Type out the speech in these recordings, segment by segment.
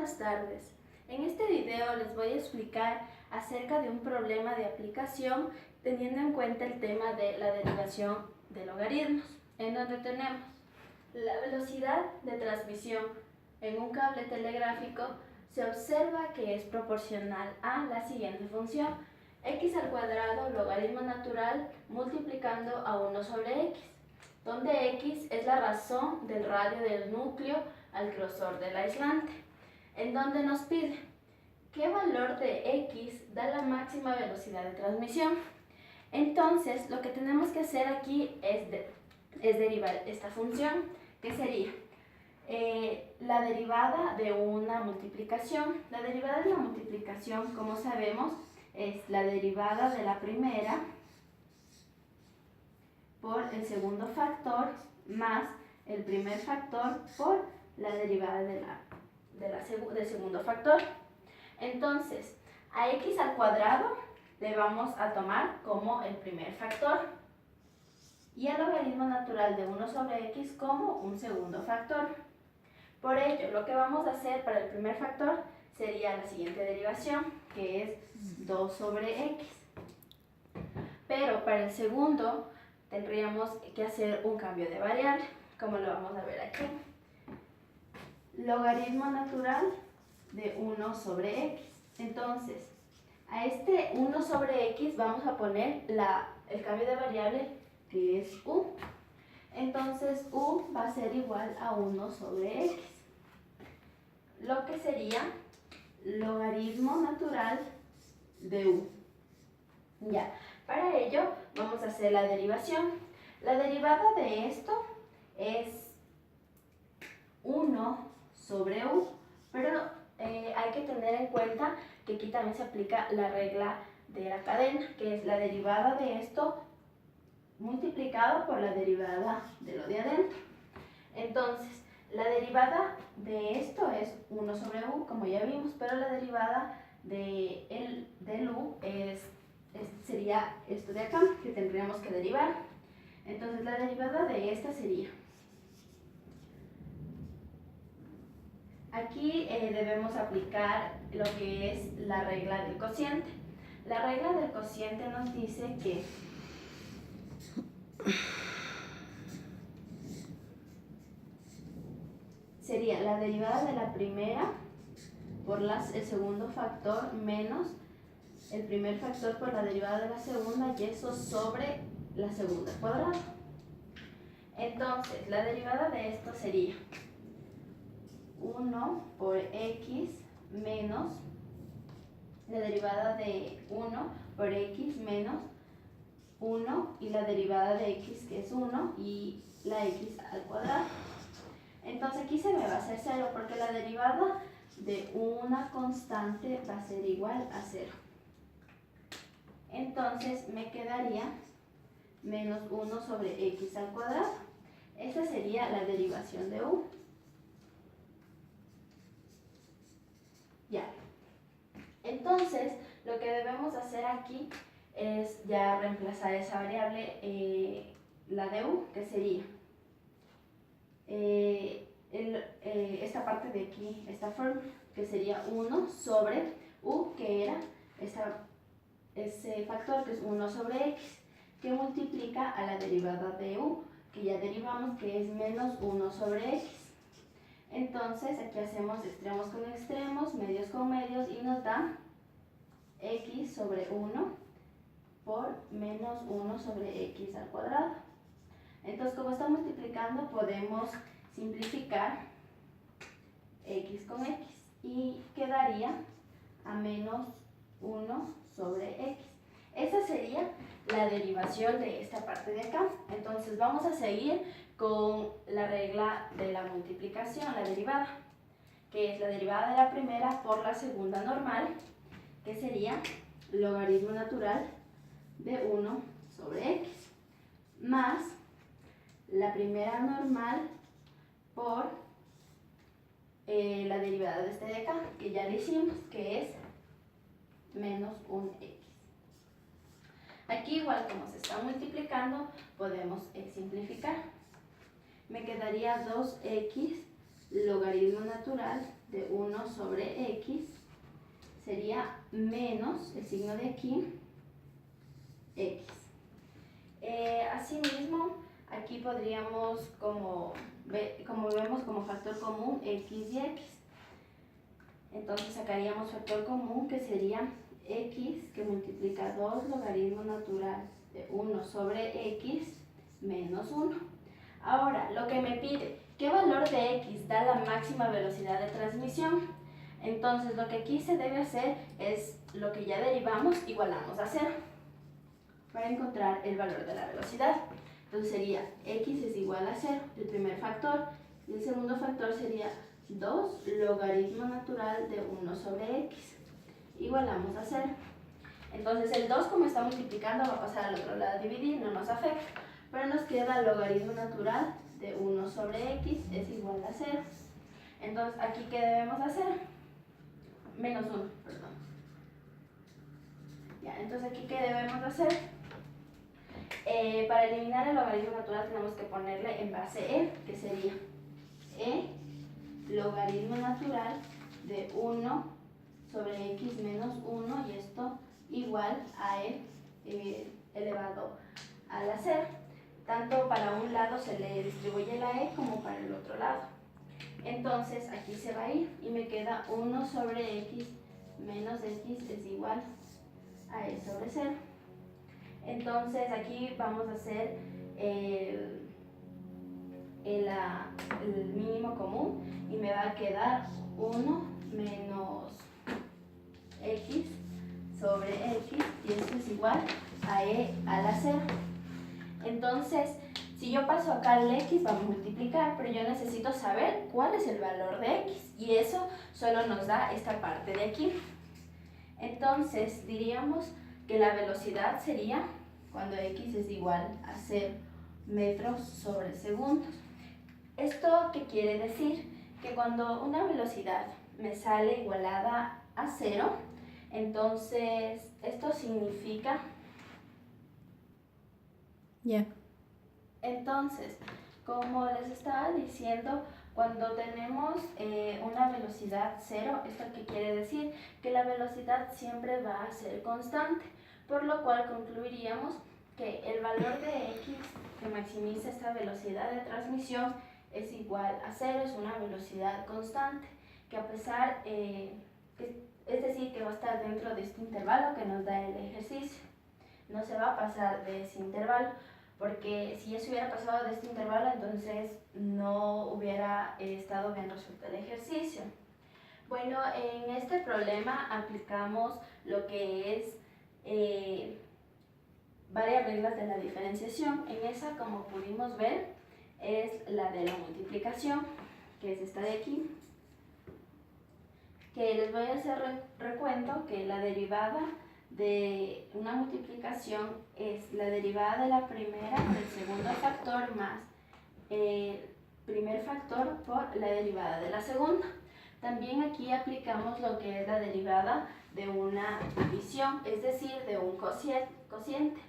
buenas tardes. En este video les voy a explicar acerca de un problema de aplicación teniendo en cuenta el tema de la derivación de logaritmos, en donde tenemos la velocidad de transmisión en un cable telegráfico. Se observa que es proporcional a la siguiente función: x al cuadrado logaritmo natural multiplicando a 1 sobre x, donde x es la razón del radio del núcleo al grosor del aislante, en donde nos pide qué valor de x da la máxima velocidad de transmisión. Entonces, lo que tenemos que hacer aquí es derivar esta función, que sería la derivada de una multiplicación. La derivada de la multiplicación, como sabemos, es la derivada de la primera por el segundo factor más el primer factor por la derivada del segundo factor. Entonces, a x al cuadrado le vamos a tomar como el primer factor y al logaritmo natural de 1 sobre x como un segundo factor. Por ello, lo que vamos a hacer para el primer factor sería la siguiente derivación, que es 2 sobre x. Pero para el segundo tendríamos que hacer un cambio de variable, como lo vamos a ver aquí. Logaritmo natural de 1 sobre x. Entonces, a este 1 sobre x vamos a poner el cambio de variable, que es u. Entonces, u va a ser igual a 1 sobre x, lo que sería logaritmo natural de u. Ya, para ello vamos a hacer la derivación. La derivada de esto es 1 sobre u, pero hay que tener en cuenta que aquí también se aplica la regla de la cadena, que es la derivada de esto multiplicado por la derivada de lo de adentro. Entonces, la derivada de esto es 1 sobre u, como ya vimos, pero la derivada del u sería esto de acá, que tendríamos que derivar. Entonces, la derivada de esta sería... Aquí debemos aplicar lo que es la regla del cociente. La regla del cociente nos dice que sería la derivada de la primera por el segundo factor menos el primer factor por la derivada de la segunda, y eso sobre la segunda al cuadrado. Entonces, la derivada de esto sería 1 por x menos la derivada de 1 por x menos 1 y la derivada de x, que es 1, y la x al cuadrado. Entonces aquí se me va a hacer 0 porque la derivada de una constante va a ser igual a 0. Entonces me quedaría menos 1 sobre x al cuadrado. Esta sería la derivación de u. Ya. Entonces, lo que debemos hacer aquí es ya reemplazar esa variable, la de u, que sería esta parte de aquí, esta fórmula, que sería 1 sobre u, que era ese factor que es 1 sobre x, que multiplica a la derivada de u, que ya derivamos, que es menos 1 sobre x. Entonces, aquí hacemos extremos con extremos, medios con medios, y nos da x sobre 1 por menos 1 sobre x al cuadrado. Entonces, como está multiplicando, podemos simplificar x con x y quedaría a menos 1 sobre x. Esa sería la derivación de esta parte de acá. Entonces, vamos a seguir con la regla de la multiplicación, la derivada, que es la derivada de la primera por la segunda normal, que sería logaritmo natural de 1 sobre x, más la primera normal por la derivada de este de acá, que ya le hicimos, que es menos 1x. Aquí, igual como se está multiplicando, podemos simplificar. Me quedaría 2x logaritmo natural de 1 sobre x sería menos el signo de aquí, x. Asimismo, aquí podríamos, como vemos como factor común, x y x. Entonces sacaríamos factor común que sería x que multiplica 2 logaritmo natural de 1 sobre x menos 1. Ahora, lo que me pide, ¿qué valor de x da la máxima velocidad de transmisión? Entonces, lo que aquí se debe hacer es lo que ya derivamos, igualamos a 0 para encontrar el valor de la velocidad. Entonces sería x es igual a 0, el primer factor, y el segundo factor sería 2 logaritmo natural de 1 sobre x. Igualamos a 0. Entonces el 2, como está multiplicando, va a pasar al otro lado a dividir, no nos afecta. Pero nos queda logaritmo natural de 1 sobre x es igual a 0. Entonces, ¿aquí qué debemos hacer? Menos 1, perdón. Ya, entonces aquí ¿qué debemos hacer? Para eliminar el logaritmo natural tenemos que ponerle en base e, que sería e logaritmo natural de 1 sobre x menos 1, y esto igual a e elevado a la 0. Tanto para un lado se le distribuye la e como para el otro lado. Entonces aquí se va a ir y me queda 1 sobre x menos x es igual a e sobre 0. Entonces aquí vamos a hacer el mínimo común y me va a quedar 1 menos x sobre x, y esto es igual a e a la 0. Entonces, si yo paso acá el x, va a multiplicar, pero yo necesito saber cuál es el valor de x, y eso solo nos da esta parte de aquí. Entonces, diríamos que la velocidad sería, cuando x es igual a 0 metros sobre segundos. ¿Esto qué quiere decir? Que cuando una velocidad me sale igualada a 0, entonces esto significa... Ya. Entonces, como les estaba diciendo, cuando tenemos una velocidad 0, ¿esto qué quiere decir? Que la velocidad siempre va a ser constante, por lo cual concluiríamos que el valor de x que maximiza esta velocidad de transmisión es igual a 0, es una velocidad constante, que a pesar, es decir, que va a estar dentro de este intervalo que nos da el ejercicio, no se va a pasar de ese intervalo, porque si eso hubiera pasado de este intervalo, entonces no hubiera estado bien resuelto el ejercicio. Bueno, en este problema aplicamos lo que es varias reglas de la diferenciación. En esa, como pudimos ver, es la de la multiplicación, que es esta de aquí, que les voy a hacer recuento que la derivada de una multiplicación es la derivada de la primera por el segundo factor más el primer factor por la derivada de la segunda. También aquí aplicamos lo que es la derivada de una división, es decir, de un cociente,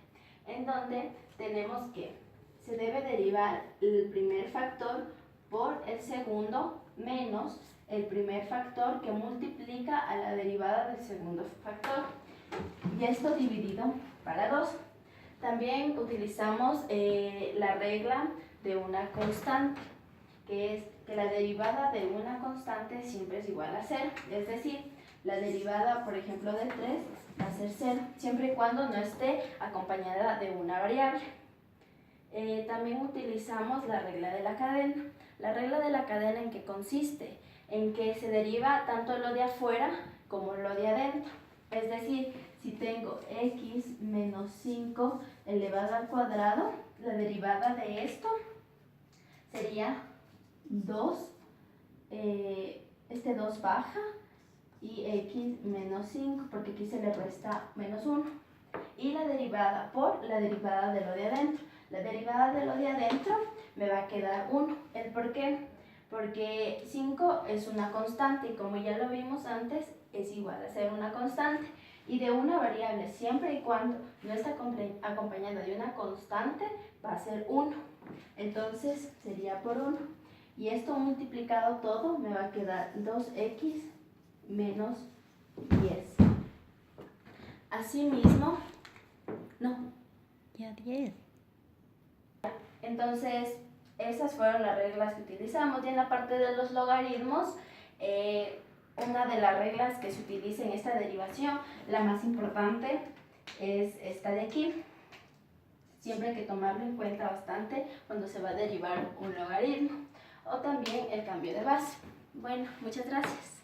en donde tenemos que se debe derivar el primer factor por el segundo menos el primer factor que multiplica a la derivada del segundo factor, y esto dividido para 2. También utilizamos la regla de una constante, que es que la derivada de una constante siempre es igual a 0, es decir, la derivada, por ejemplo, de 3 va a ser 0, siempre y cuando no esté acompañada de una variable. También utilizamos la regla de la cadena. La regla de la cadena, ¿en qué consiste? En que se deriva tanto lo de afuera como lo de adentro. Es decir, si tengo x menos 5 elevado al cuadrado, la derivada de esto sería 2, este 2 baja, y x menos 5, porque aquí se le resta menos 1. Y la derivada por la derivada de lo de adentro. La derivada de lo de adentro me va a quedar 1. ¿El por qué? Porque 5 es una constante y como ya lo vimos antes, es igual a ser una constante. Y de una variable, siempre y cuando no está acompañada de una constante, va a ser 1. Entonces sería por 1. Y esto multiplicado todo me va a quedar 2x menos 10. Asimismo, no. Ya 10. Entonces, esas fueron las reglas que utilizamos. Y en la parte de los logaritmos, una de las reglas que se utiliza en esta derivación, la más importante, es esta de aquí. Siempre hay que tomarlo en cuenta bastante cuando se va a derivar un logaritmo. O también el cambio de base. Bueno, muchas gracias.